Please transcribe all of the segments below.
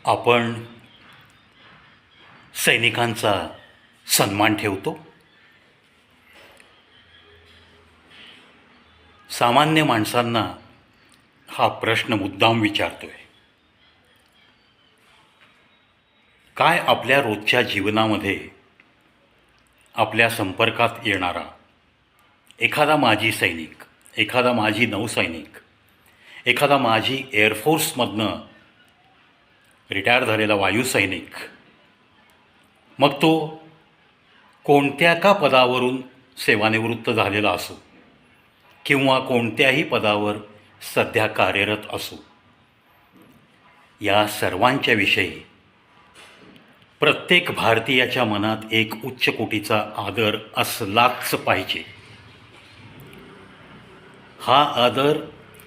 आपण सैनिकांचा सन्मान ठेवतो. सामान्य माणसांना हा प्रश्न मुद्दाम विचारतोय. काय आपल्या रोजच्या जीवनामध्ये आपल्या संपर्कात येणारा एखादा माजी सैनिक, एखादा माजी नौसैनिक, एखादा माजी एअरफोर्समधनं रिटायर झालेला वायुसैनिक, मग तो कोणत्या का पदावरून सेवानिवृत्त झालेला असो किंवा कोणत्याही पदावर सध्या कार्यरत असो, या सर्वांच्या विषयी प्रत्येक भारतीयाच्या मनात एक उच्च कोटीचा आदर असलाच पाहिजे. हा आदर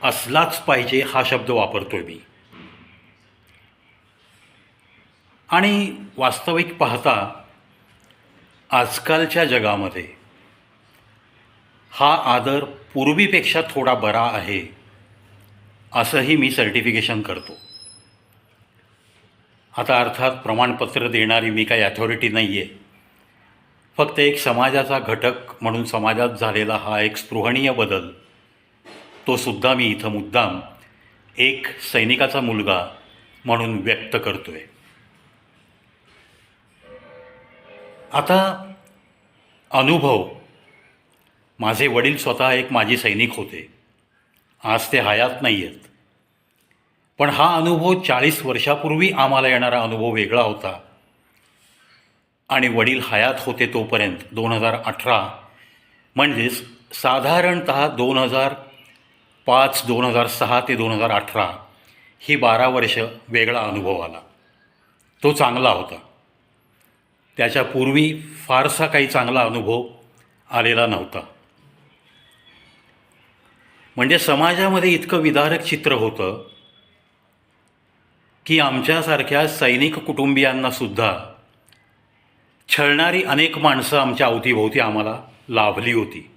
असलाच पाहिजे हा शब्द वापरतोय मी. आणि वास्तविक पाहता आजकालच्या जगामध्ये हा आदर पूर्वीपेक्षा थोडा बरा आहे असंही मी सर्टिफिकेशन करतो. आता अर्थात प्रमाणपत्र देणारी मी काही अथॉरिटी नाही आहे. फक्त एक समाजाचा घटक म्हणून समाजात झालेला हा एक स्पृहणीय बदल, तो सुद्धा मी इथं मुद्दाम एक सैनिकाचा मुलगा म्हणून व्यक्त करतोय. आता अनुभव, माझे वडील स्वतः एक माजी सैनिक होते. आज ते हयात नाही आहेत. पण हा अनुभव 40 वर्षापूर्वी आम्हाला येणारा अनुभव वेगळा होता. आणि वडील हयात होते तोपर्यंत 2018 म्हणजेच साधारणत 2005, 2006 ते 2018 ही 12 वर्ष वेगळा अनुभव आला. तो चांगला होता. त्याच्यापूर्वी फारसा काही चांगला अनुभव आलेला नव्हता. म्हणजे समाजामध्ये इतकं विदारक चित्र होतं की आमच्यासारख्या सैनिक कुटुंबियांनासुद्धा छळणारी अनेक माणसं आमच्या अवतीभोवती आम्हाला लाभली होती.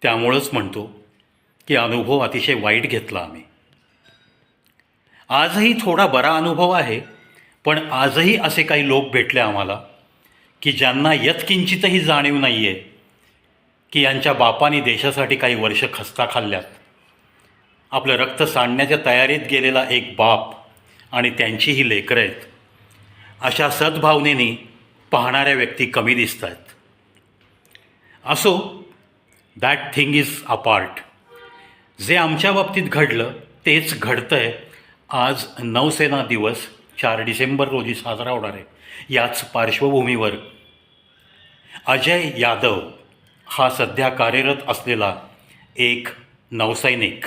त्यामुळंच म्हणतो की अनुभव अतिशय वाईट घेतला आम्ही. आजही थोडा बरा अनुभव आहे, पण आजही असे काही लोक भेटले आम्हाला की ज्यांना यत्किंचितही जाणीव नाही आहे की यांच्या बापांनी देशासाठी काही वर्ष खस्ता खाल्ल्यात. आपलं रक्त सांडण्याच्या तयारीत गेलेला एक बाप आणि त्यांची ही लेकरं आहेत, अशा सद्भावनेने पाहणाऱ्या व्यक्ती कमी दिसत आहेत. असो, दॅट थिंग इज अपार्ट. जे आमच्या बाबतीत घडलं तेच घडतं आहे. आज नौसेना दिवस 4 डिसेंबर रोजी साजरा होणार आहे. याच पार्श्वभूमीवर अजय यादव हा सध्या कार्यरत असलेला एक नौसैनिक,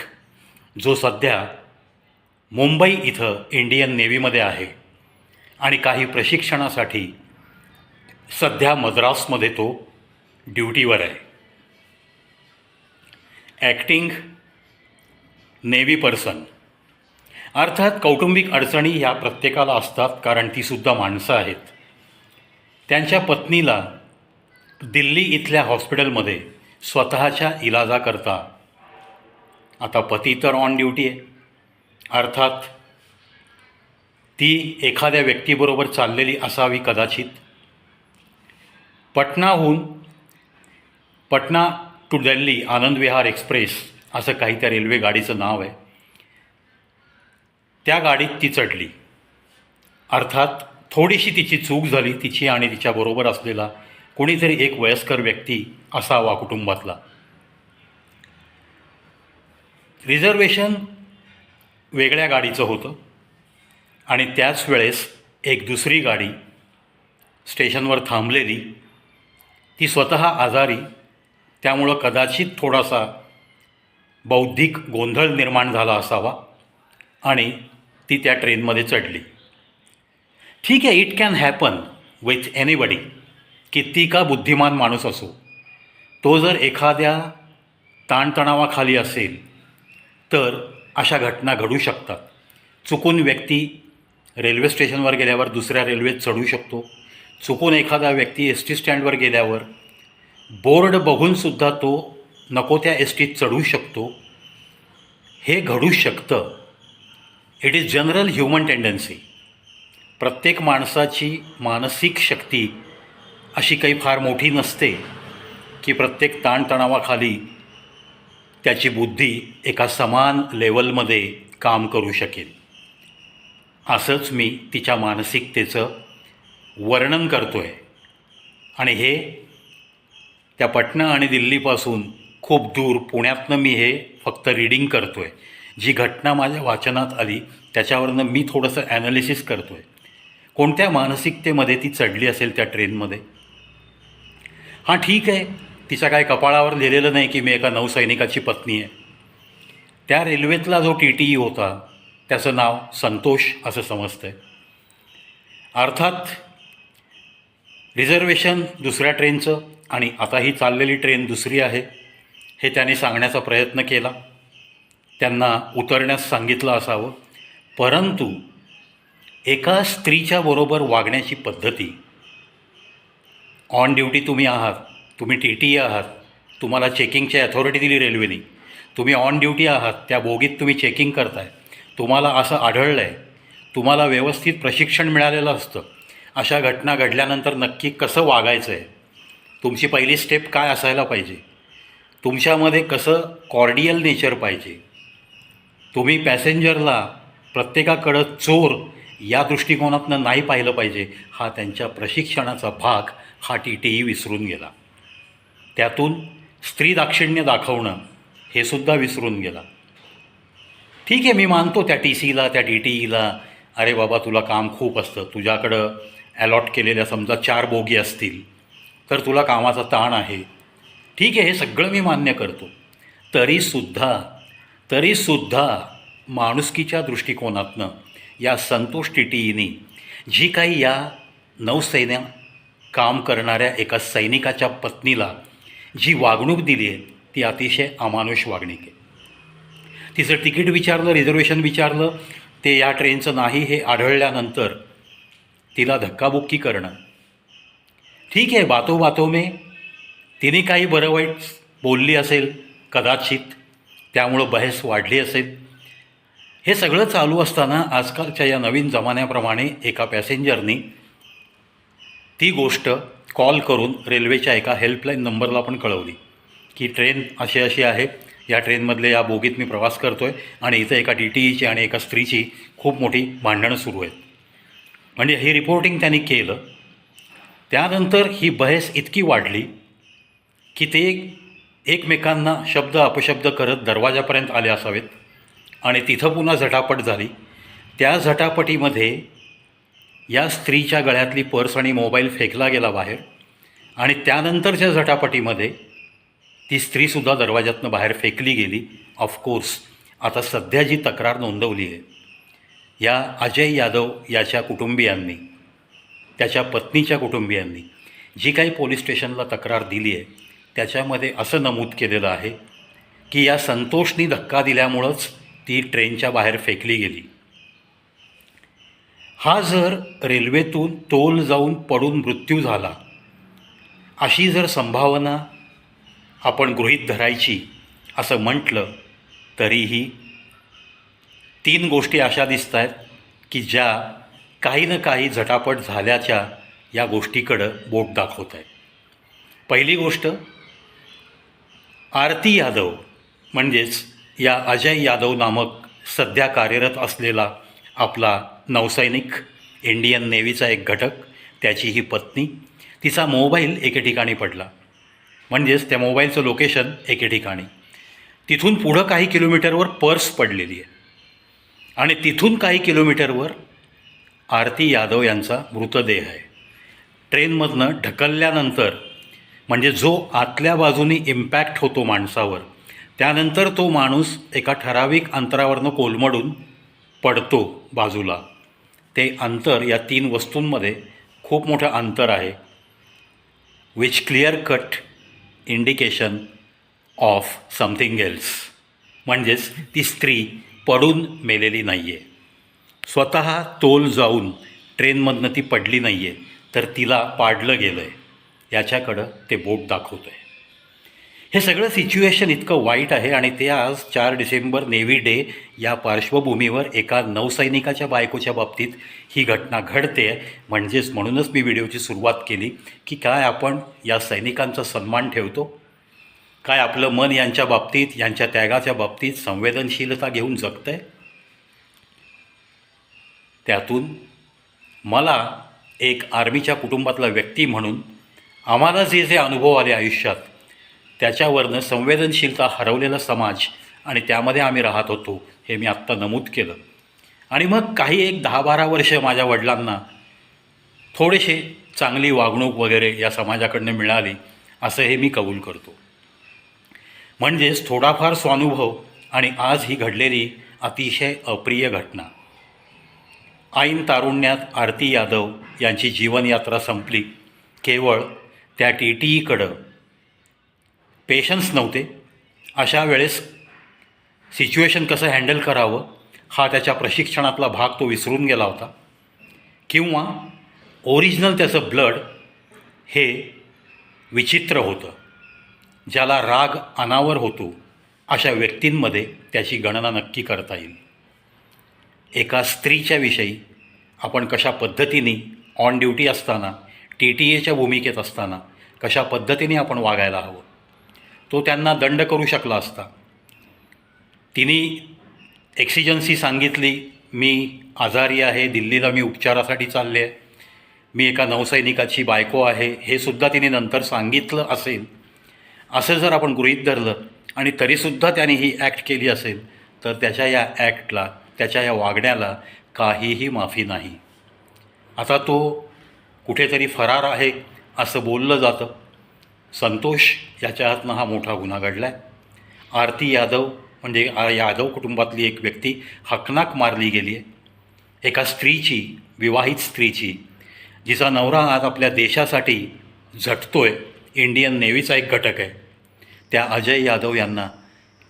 जो सध्या मुंबई इथं इंडियन नेव्हीमध्ये आहे आणि काही प्रशिक्षणासाठी सध्या मद्रासमध्ये तो ड्युटीवर आहे. Acting navy person. अर्थात कौटुंबिक अडचणी ह्या प्रत्येकाला असतात, कारण तीसुद्धा माणसं आहेत. त्यांच्या पत्नीला दिल्ली इथल्या हॉस्पिटलमध्ये स्वतःच्या इलाजाकरता, आता पती तर ऑन ड्युटी आहे, अर्थात ती एखाद्या व्यक्तीबरोबर चाललेली असावी कदाचित. पटना टू दिल्ली आनंद विहार एक्सप्रेस असं काही त्या रेल्वे गाडीचं नाव आहे. त्या गाडीत ती चढली. अर्थात थोडीशी तिची चूक झाली, तिची आणि तिच्याबरोबर असलेला कोणीतरी एक वयस्कर व्यक्ती असावा कुटुंबातला. रिझर्वेशन वेगळ्या गाडीचं होतं आणि त्याच वेळेस एक दुसरी गाडी स्टेशनवर थांबलेली. ती स्वतः आजारी, त्यामुळं कदाचित थोडासा बौद्धिक गोंधळ निर्माण झाला असावा आणि ती त्या ट्रेनमध्ये चढली. ठीक आहे, it can happen with anybody. किती का बुद्धिमान माणूस असो, तो जर एखाद्या ताणतणावाखाली असेल तर अशा घटना घडू शकतात. चुकून व्यक्ती रेल्वे स्टेशनवर गेल्यावर दुसऱ्या रेल्वेत चढू शकतो. चुकून एखादा व्यक्ती एस टी स्टँडवर गेल्यावर बोर्ड बघूनसुद्धा तो नको त्या एस टीत चढू शकतो. हे घडू शकतं. It is general human tendency. प्रत्येक माणसाची मानसिक शक्ती अशी काही फार मोठी नसते की प्रत्येक ताणतणावाखाली त्याची बुद्धी एका समान लेवलमध्ये काम करू शकेल. असंच मी तिच्या मानसिकतेचं वर्णन करतो आहे. आणि हे त्या पटना आणि दिल्लीपासून खूप दूर पुण्यातनं मी हे फक्त रीडिंग करतो आहे. जी घटना माझ्या वाचनात आली त्याच्यावरनं मी थोडंसं ॲनालिसिस करतो आहे. कोणत्या मानसिकतेमध्ये ती चढली असेल त्या ट्रेनमध्ये. हां ठीक आहे, तिच्या काय कपाळावर लिहिलेलं नाही की मी एका नौसैनिकाची पत्नी आहे. त्या रेल्वेतला जो TTE होता त्याचं नाव संतोष असं समजतं आहे. अर्थात रिझर्वेशन दुसऱ्या ट्रेनचं आणि आता ही चाललेली ट्रेन दुसरी आहे हे त्यांनी सांगण्याचा प्रयत्न केला. त्यांना उतरण्यास सांगितलं असावं. परंतु एका स्त्रीच्या बरोबर वागण्याची पद्धती, ऑन ड्युटी तुम्ही आहात, तुम्ही TTE आहात, तुम्हाला चेकिंगची अथॉरिटी दिली रेल्वेने, तुम्ही ऑन ड्युटी आहात, त्या बोगीत तुम्ही चेकिंग करताय, तुम्हाला असं आढळलं आहे, तुम्हाला व्यवस्थित प्रशिक्षण मिळालेलं असतं. अशा घटना घडल्यानंतर नक्की कसं वागायचं आहे, तुमची पहिली स्टेप काय असायला पाहिजे, तुमच्यामध्ये कसं कॉर्डियल नेचर पाहिजे, तुम्ही पॅसेंजरला प्रत्येकाकडं चोर या दृष्टिकोनातनं नाही पाहिलं पाहिजे, हा त्यांच्या प्रशिक्षणाचा भाग हा TTE विसरून गेला. त्यातून स्त्री दाक्षिण्य दाखवणं हे सुद्धा विसरून गेला. ठीक आहे, मी मानतो त्या TCला, त्या TTEला, अरे बाबा तुला काम खूप असतं, तुझ्याकडं अलॉट केलेल्या समजा 4 बोगी असतील तर तुला कामाचा ताण आहे. ठीक आहे, हे सगळं मी मान्य करतो. तरीसुद्धा माणुसकीच्या दृष्टिकोनातनं या संतोष TTEनी जी काही या नौसैन्यात काम करणाऱ्या एका सैनिकाच्या पत्नीला जी वागणूक दिली आहे ती अतिशय अमानुष वागणूक आहे. तिचं तिकीट विचारलं, रिझर्वेशन विचारलं, ते या ट्रेनचं नाही हे आढळल्यानंतर तिला धक्काबुक्की करणं. ठीक आहे, बातो में तिने काही बरं वाईट बोलली असेल कदाचित, त्यामुळं बहस वाढली असेल. हे सगळं चालू असताना आजकालच्या या नवीन जमान्याप्रमाणे एका पॅसेंजरनी ती गोष्ट कॉल करून रेल्वेच्या एका हेल्पलाईन नंबरला पण कळवली की ट्रेन अशी अशी आहे, या ट्रेनमधले या बोगीत मी प्रवास करतो आहे आणि इथं एका TTEची आणि एका स्त्रीची खूप मोठी भांडणं सुरू आहेत. म्हणजे हे रिपोर्टिंग त्यांनी केलं. त्यानंतर ही बहस इतकी वाढली की ते एकमेकांना शब्द अपशब्द करत दरवाजापर्यंत आले असावेत आणि तिथं पुन्हा झटापट झाली. त्या झटापटीमध्ये या स्त्रीच्या गळ्यातली पर्स आणि मोबाईल फेकला गेला बाहेर आणि त्यानंतरच्या झटापटीमध्ये ती स्त्रीसुद्धा दरवाजातनं बाहेर फेकली गेली. ऑफकोर्स आता सध्या जी तक्रार नोंदवली आहे या अजय यादव याच्या कुटुंबियांनी, त्याच्या पत्नीच्या कुटुंबियांनी जी काही पोलीस स्टेशनला तक्रार दिली आहे त्याच्यामध्ये असं नमूद केलेलं आहे की या संतोषनी धक्का दिल्यामुळंच ती ट्रेनच्या बाहेर फेकली गेली. हा जर रेल्वेतून तोल जाऊन पडून मृत्यू झाला अशी जर संभावना आपण गृहीत धरायची असं म्हटलं तरीही 3 गोष्टी अशा दिसत आहेत की ज्या काही ना काही झटापट झाल्याच्या या गोष्टीकडं बोट दाखवत आहे. पहिली गोष्ट, आरती यादव म्हणजेच या अजय यादव नामक सध्या कार्यरत असलेला आपला नौसैनिक, इंडियन नेव्हीचा एक घटक, त्याची ही पत्नी, तिचा मोबाईल एके ठिकाणी पडला. म्हणजेच त्या मोबाईलचं लोकेशन एके ठिकाणी, तिथून पुढं काही किलोमीटरवर पर्स पडलेली आहे आणि तिथून काही किलोमीटरवर आरती यादव यांचा मृतदेह आहे. ट्रेनमधनं ढकलल्यानंतर म्हणजे जो आतल्या बाजूने इम्पॅक्ट होतो माणसावर, त्यानंतर तो माणूस एका ठराविक अंतरावरनं कोलमडून पडतो बाजूला. ते अंतर या 3 वस्तूंमध्ये खूप मोठं अंतर आहे. Which clear cut indication of something else. म्हणजेच ती स्त्री पडून मेलेली नाही आहे, स्वतः तोल जाऊन ट्रेनमधनं ती पडली नाही आहे, तर तिला पाडलं गेलं आहे, याच्याकडं ते बोट दाखवतं आहे. हे सगळं सिच्युएशन इतकं वाईट आहे आणि ते आज 4 डिसेंबर नेव्ही डे या पार्श्वभूमीवर एका नौसैनिकाच्या बायकोच्या बाबतीत ही घटना घडते आहे. म्हणूनच मी व्हिडिओची सुरुवात केली की काय आपण या सैनिकांचा सन्मान ठेवतो, काय आपलं मन यांच्या बाबतीत, यांच्या त्यागाच्या बाबतीत संवेदनशीलता घेऊन जगतं आहे. त्यातून मला एक आर्मीच्या कुटुंबातला व्यक्ती म्हणून आम्हाला जे जे अनुभव आले आयुष्यात, त्याच्यावरनं संवेदनशीलता हरवलेला समाज आणि त्यामध्ये आम्ही राहत होतो हे मी आत्ता नमूद केलं. आणि मग काही एक 10-12 वर्ष माझ्या वडिलांना थोडेसे चांगली वागणूक वगैरे या समाजाकडनं मिळाली असं हे मी कबूल करतो. म्हणजेच थोडाफार स्वानुभव आणि आज ही घडलेली अतिशय अप्रिय घटना. ऐन तारुण्यात आरती यादव यांची जीवनयात्रा संपली. केवळ त्या TTEकडं पेशन्स नव्हते. अशा वेळेस सिच्युएशन कसं हँडल करावं हा त्याच्या प्रशिक्षणातला भाग तो विसरून गेला होता. किंवा ओरिजिनल त्याचं ब्लड हे विचित्र होतं. ज्याला राग अनावर होतो अशा व्यक्तींमध्ये त्याची गणना नक्की करता येईल. एका स्त्रीच्या विषयी आपण कशा पद्धतीने ऑन ड्युटी असताना, TTEच्या भूमिकेत असताना कशा पद्धतीने आपण वागायला हवं, तो त्यांना दंड करू शकला असता. तिने एक्सिजन्सी सांगितली, मी आजारी आहे, दिल्लीला मी उपचारासाठी चालले आहे, मी एका नौसैनिकाची बायको आहे, हे सुद्धा तिने नंतर सांगितलं असेल. असं जर आपण गृहीत धरलं आणि तरीसुद्धा त्याने ही ॲक्ट केली असेल तर त्याच्या या ॲक्टला, त्याच्या या वागण्याला काहीही माफी नाही. आता तो कुठेतरी फरार आहे असं बोललं जातं. संतोष याच्या हातनं हा मोठा गुन्हा घडला आहे. आरती यादव म्हणजे यादव कुटुंबातली एक व्यक्ती हकनाक मारली गेली आहे. एका स्त्रीची, विवाहित स्त्रीची, जिचा नवरा आज आपल्या देशासाठी झटतोय, इंडियन नेव्हीचा एक घटक आहे. त्या अजय यादव यांना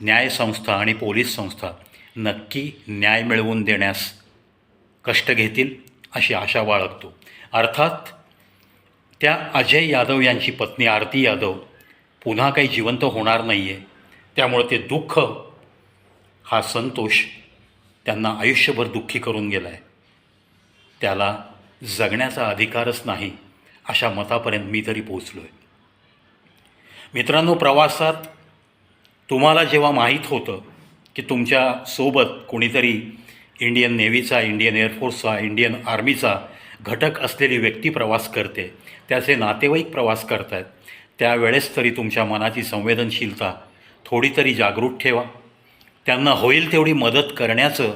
न्यायसंस्था आणि पोलीस संस्था नक्की न्याय मिळवून देण्यास कष्ट घेतील अशी आशा बाळगतो. अर्थात त्या अजय यादव यांची पत्नी आरती यादव पुन्हा काही जिवंत होणार नाही आहे. त्यामुळे ते दुःख, हा संतोष त्यांना आयुष्यभर दुःखी करून गेला आहे. त्याला जगण्याचा अधिकारच नाही अशा मतापर्यंत मी तरी पोचलो आहे. मित्रांनो, प्रवासात तुम्हाला जेव्हा माहीत होतं की तुमच्यासोबत कोणीतरी इंडियन नेव्हीचा, इंडियन एअरफोर्सचा, इंडियन आर्मीचा घटक असलेली व्यक्ती प्रवास करते, त्याचे नातेवाईक प्रवास करत आहेत, त्यावेळेस तरी तुमच्या मनाची संवेदनशीलता थोडी तरी जागृत ठेवा. त्यांना होईल तेवढी मदत करण्याचं,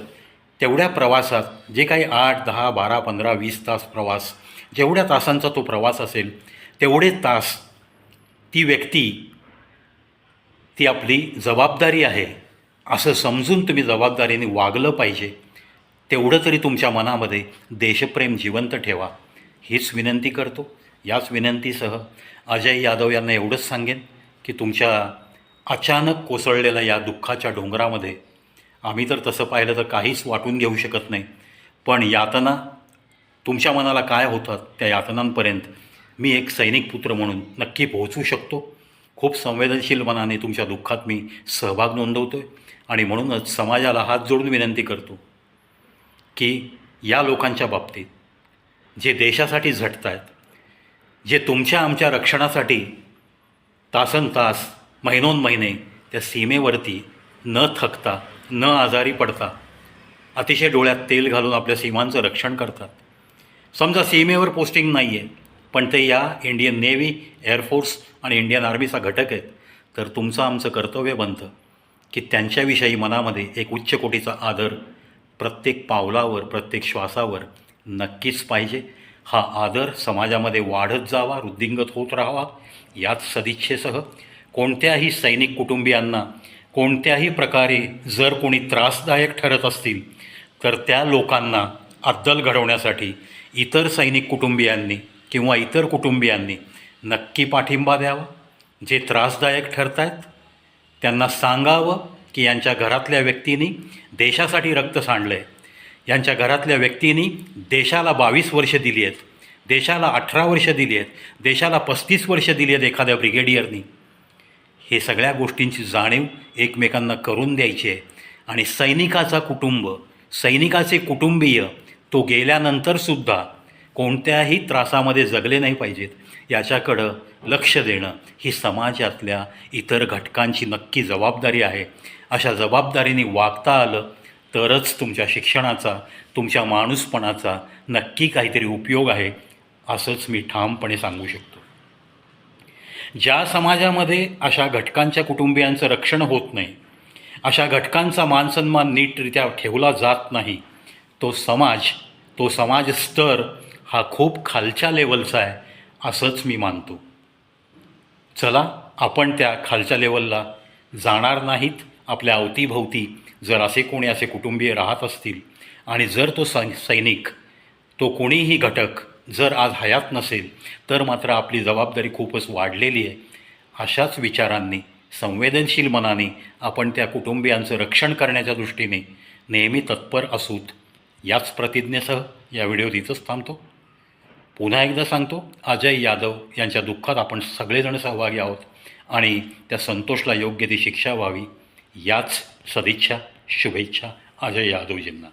तेवढ्या प्रवासात जे काही 8, 10, 12, 15, 20 तास प्रवास, जेवढ्या तासांचा तो प्रवास असेल तेवढे तास ती व्यक्ती, ती आपली जबाबदारी आहे असं समजून तुम्ही जबाबदारीने वागलं पाहिजे. तेवढं तरी तुमच्या मनामध्ये देशप्रेम जिवंत ठेवा, हीच विनंती करतो. याच विनंतीसह अजय यादव यांना एवढंच सांगेन की तुमच्या अचानक कोसळलेल्या या दुःखाच्या डोंगरामध्ये आम्ही तर तसं पाहिलं तर काहीच वाटून घेऊ शकत नाही, पण यातना तुमच्या मनाला काय होतात त्या यातनांपर्यंत मी एक सैनिक पुत्र म्हणून नक्की पोहोचू शकतो. खूप संवेदनशील मनाने तुमच्या दुःखात मी सहभाग नोंदवतो आहे आणि म्हणूनच समाजाला हात जोडून विनंती करतो की या लोकांच्या बाबतीत, जे देशासाठी झटत आहेत, जे तुमच्या आमच्या रक्षणासाठी तासनतास, महिनोन्महिने त्या सीमेवरती न थकता, न आजारी पडता, अतिशय डोळ्यात तेल घालून आपल्या सीमांचं रक्षण करतात. समजा सीमेवर पोस्टिंग नाही आहे, पण ते या इंडियन नेव्ही, एअरफोर्स आणि इंडियन आर्मीचा घटक आहेत, तर तुमचं आमचं कर्तव्य बनतं की त्यांच्याविषयी मनामध्ये एक उच्च कोटीचा आदर प्रत्येक पावलावर, प्रत्येक श्वासावर नक्कीच पाहिजे. हा आदर समाजामध्ये वाढत जावा, वृद्धिंगत होत राहावा, याच सदिच्छेसह कोणत्याही सैनिक कुटुंबियांना कोणत्याही प्रकारे जर कोणी त्रासदायक ठरत असतील तर त्या लोकांना अद्दल घडवण्यासाठी इतर सैनिक कुटुंबियांनी किंवा इतर कुटुंबियांनी नक्की पाठिंबा द्यावा. जे त्रासदायक ठरत आहेत त्यांना सांगावं की यांच्या घरातल्या व्यक्तींनी देशासाठी रक्त सांडलं आहे, यांच्या घरातल्या व्यक्तींनी देशाला 22 वर्ष दिली आहेत, देशाला 18 वर्ष दिली आहेत, देशाला 35 वर्ष दिली आहेत एखाद्या ब्रिगेडियरनी. हे सगळ्या गोष्टींची जाणीव एकमेकांना करून द्यायची आहे. आणि सैनिकाचे कुटुंबीय तो गेल्यानंतरसुद्धा कोणत्याही त्रासामध्ये जगले नाही पाहिजेत याच्याकडं लक्ष देणं ही समाजातल्या इतर घटकांची नक्की जबाबदारी आहे. अशा जबाबदारीने वागता आलं तरच तुमच्या शिक्षणाचा, तुमच्या माणूसपणाचा नक्की काहीतरी उपयोग आहे, असंच मी ठामपणे सांगू शकतो. ज्या समाजामध्ये अशा घटकांच्या कुटुंबियांचं रक्षण होत नाही, अशा घटकांचा मानसन्मान नीटरित्या ठेवला जात नाही, तो समाज स्तर हा खूप खालच्या लेवलचा आहे असंच मी मानतो. चला, आपण त्या खालच्या लेवलला जाणार नाहीत. आपल्या अवतीभोवती जर असे कुटुंबीय राहत असतील आणि जर तो सैनिक, तो कोणीही घटक जर आज हयात नसेल, तर मात्र आपली जबाबदारी खूपच वाढलेली आहे. अशाच विचारांनी, संवेदनशील मनाने आपण त्या कुटुंबियांचं रक्षण करण्याच्या दृष्टीने नेहमी तत्पर असूत. याच प्रतिज्ञेसह या व्हिडिओत इथंच थांबतो. पुन्हा एकदा सांगतो, अजय यादव यांच्या दुःखात आपण सगळेजण सहभागी आहोत आणि त्या संतोषला योग्य ती शिक्षा व्हावी याच सदिच्छा, शुभेच्छा अजय यादवजींना.